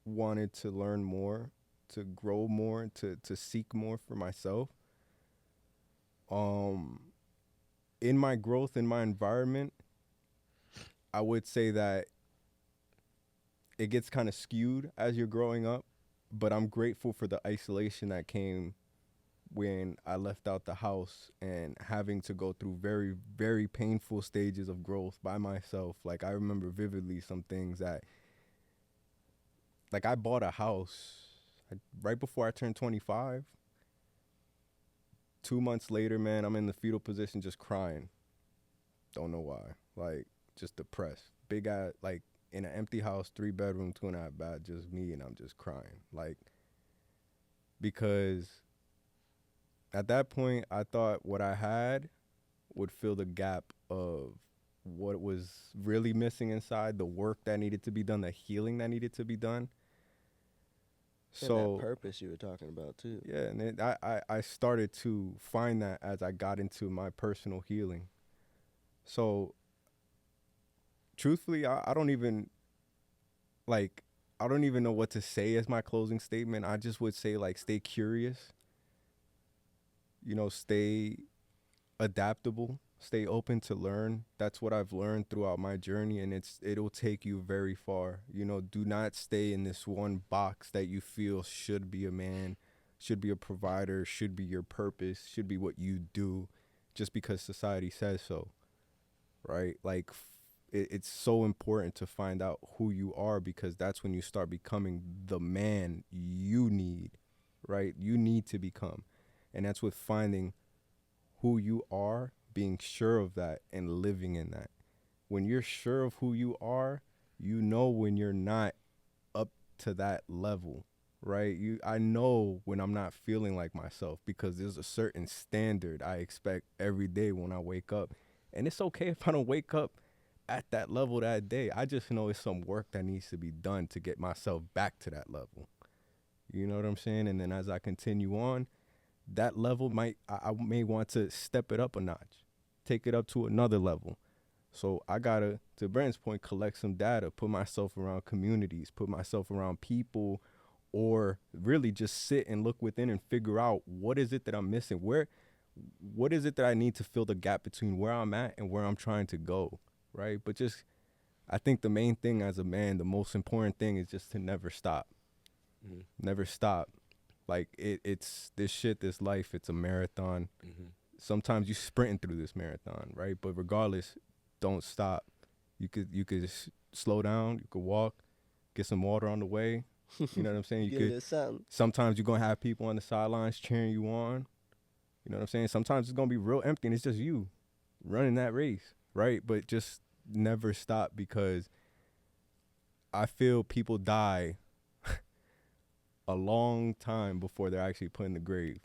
wanted to learn more, to grow more, to seek more for myself. In my growth, in my environment, I would say that it gets kind of skewed as you're growing up. but I'm grateful for the isolation that came when I left out the house and having to go through very, very painful stages of growth by myself. Like, I remember vividly some things that, like, I bought a house right before I turned 25. 2 months later, man, I'm in the fetal position just crying. Don't know why. Like, just depressed. Big ass, like, in an empty house, 3 bedroom, 2.5 bath, just me, and I'm just crying. Like, because at that point, I thought what I had would fill the gap of what was really missing inside, the work that needed to be done, the healing that needed to be done. And that So purpose you were talking about too. yeah, and I started to find that as I got into my personal healing. So truthfully, I don't even like I don't even know what to say as my closing statement. I just would say, like, stay curious, stay adaptable, stay open to learn. That's what I've learned throughout my journey, and it'll take you very far. Do not stay in this one box that you feel should be a man, should be a provider, should be your purpose, should be what you do just because society says so, right? Like, it's so important to find out who you are, because that's when you start becoming the man you need, right? You need to become. And that's with finding who you are, being sure of that, and living in that. When you're sure of who you are, when you're not up to that level, right? I know when I'm not feeling like myself, because there's a certain standard I expect every day when I wake up. And it's okay if I don't wake up at that level that day. I just know it's some work that needs to be done to get myself back to that level. You know what I'm saying? And then as I continue on, that level I may want to step it up a notch, take it up to another level. So I gotta, to Brenton's point, collect some data, put myself around communities, put myself around people, or really just sit and look within and figure out what is it that I'm missing? What is it that I need to fill the gap between where I'm at and where I'm trying to go, right? But I think the main thing as a man, the most important thing is just to never stop. Mm-hmm. Never stop. Like, it's this life, it's a marathon. Mm-hmm. Sometimes you sprinting through this marathon, right? But regardless, don't stop. You could slow down, you could walk, get some water on the way. You know what I'm saying? Give it something. Sometimes you're going to have people on the sidelines cheering you on. You know what I'm saying? Sometimes it's going to be real empty and it's just you running that race, right? But just never stop, because I feel people die a long time before they're actually put in the grave.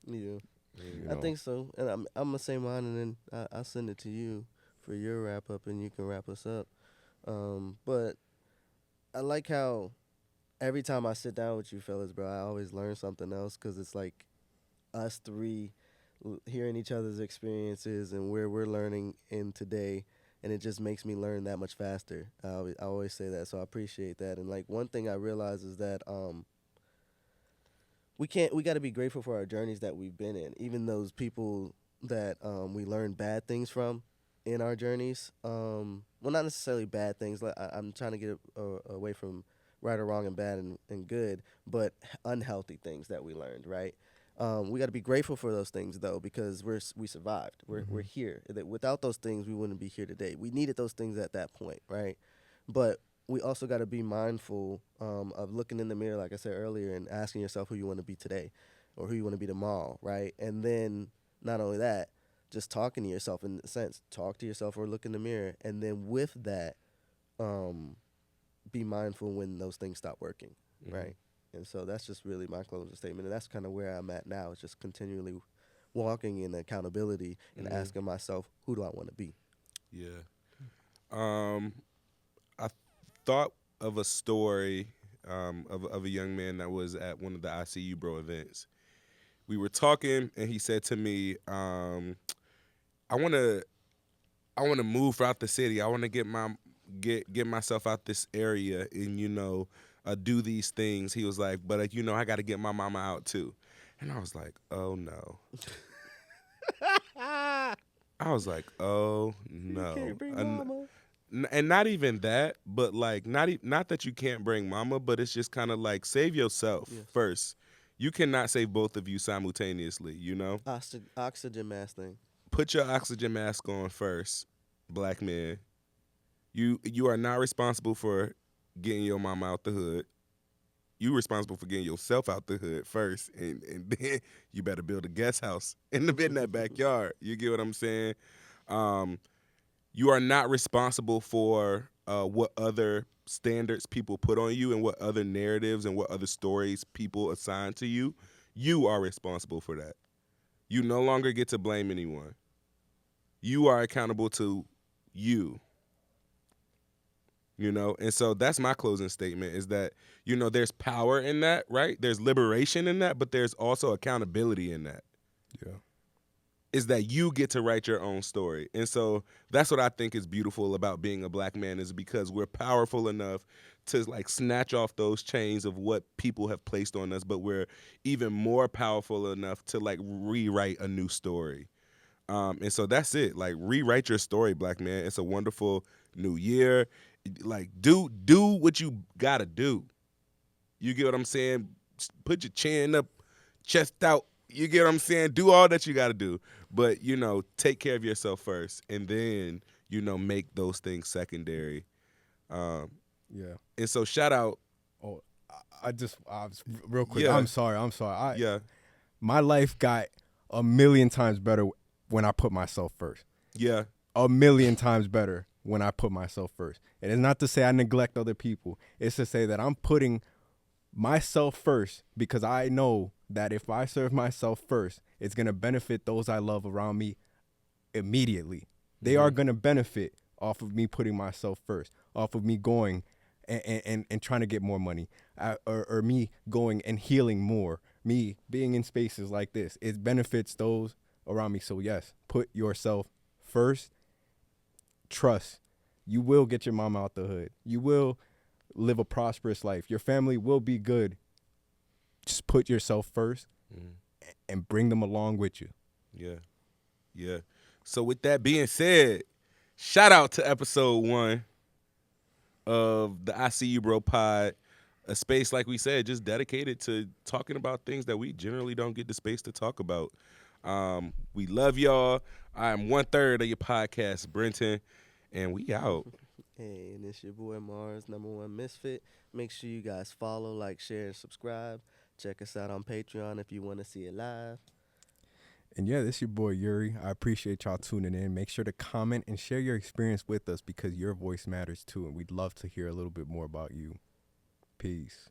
Yeah, You I know? think so. And I'm gonna say mine, and then I'll send it to you for your wrap up, and you can wrap us up. But I like how every time I sit down with you fellas, bro, I always learn something else, because it's like us three hearing each other's experiences and where we're learning in today, and it just makes me learn that much faster. I always say that, so I appreciate that. And like, one thing I realize is that we got to be grateful for our journeys that we've been in, even those people that we learn bad things from in our journeys. Well, not necessarily bad things. Like, I'm trying to get away from right or wrong and bad and good, but unhealthy things that we learned, right? We got to be grateful for those things, though, because we survived. We're here. Without those things, we wouldn't be here today. We needed those things at that point, right? But we also got to be mindful of looking in the mirror, like I said earlier, and asking yourself who you want to be today or who you want to be tomorrow, right? And then not only that, just talking to yourself, in a sense. Talk to yourself or look in the mirror. And then with that, be mindful when those things stop working, right? And so that's just really my closing statement. And that's kind of where I'm at now. It's just continually walking in accountability and asking myself, who do I want to be? Yeah. I thought of a story of a young man that was at one of the ICU Bro events. We were talking, and he said to me, "I want to move out the city. I want to get myself out this area, and do these things." He was like, "But I got to get my mama out too." And I was like, "Oh no." I was like, "Oh no." Can't bring mama. and not even that, but like not that you can't bring mama, but it's just kind of like save yourself Yes. first. You cannot save both of you simultaneously. You know, Oxygen mask thing. put your oxygen mask on first, black man. You are not responsible for getting your mama out the hood. You responsible for getting yourself out the hood first, and then you better build a guest house in that backyard. You get what I'm saying? Um, you are not responsible for what other standards people put on you and what other narratives and what other stories people assign to you. You are responsible for that. You no longer get to blame anyone. You are accountable to you. You know, and so that's my closing statement is that, you know, there's power in that, right? There's liberation in that, but there's also accountability in that. Yeah. Is that you get to write your own story. And so that's what I think is beautiful about being a black man, is because we're powerful enough to like snatch off those chains of what people have placed on us, but we're even more powerful enough to like rewrite a new story. And so that's it. Like, rewrite your story, black man. It's a wonderful new year. Like, do what you gotta do. You get what I'm saying? Put your chin up, chest out. You get what I'm saying? Do all that you gotta do. But, you know, take care of yourself first, and then, you know, make those things secondary. Yeah. And so shout out. Oh, I was real quick. Yeah. I'm sorry. Yeah. My life got a million times better when I put myself first. Yeah. A million times better when I put myself first. And it's not to say I neglect other people. It's to say that I'm putting myself first, because I know that if I serve myself first, it's going to benefit those I love around me immediately. They are going to benefit off of me putting myself first, off of me going and trying to get more money, or me going and healing more, me being in spaces like this. It benefits those around me. So yes, put yourself first. Trust. You will get your mama out the hood. You will live a prosperous life. Your family will be good. Just put yourself first and bring them along with you. Yeah. Yeah. So with that being said, shout out to Ep.1 of the ICU Bro Pod, a space, like we said, just dedicated to talking about things that we generally don't get the space to talk about. We love y'all. I am 1/3 of your podcast, Brenten, and we out. Hey, and it's your boy Mars, #1 Misfit. Make sure you guys follow, like, share, and subscribe. Check us out on Patreon if you want to see it live. And yeah, this is your boy Eury. I appreciate y'all tuning in. Make sure to comment and share your experience with us, because your voice matters too, and we'd love to hear a little bit more about you. Peace.